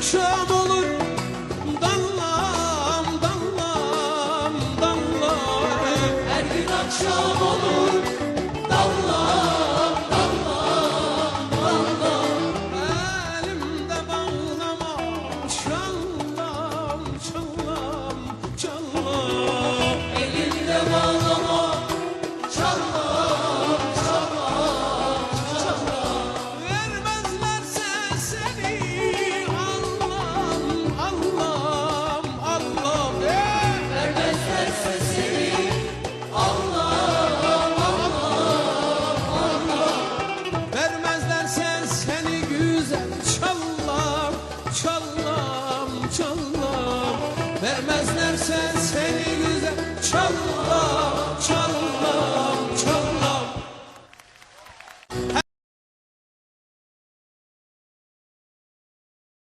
akşam olur, dallam dallam dallam. Her gün akşam olur, dallam dallam dallam. Elimde bağlama, çallam çallam çallam. Elinde bağlama, çallam çallam çallam. Vermezlerse seni Allah'ım Allah'ım Allah'ım. Vermezlerse seni, Allah Vermezlerse seni güzel çallam çallam.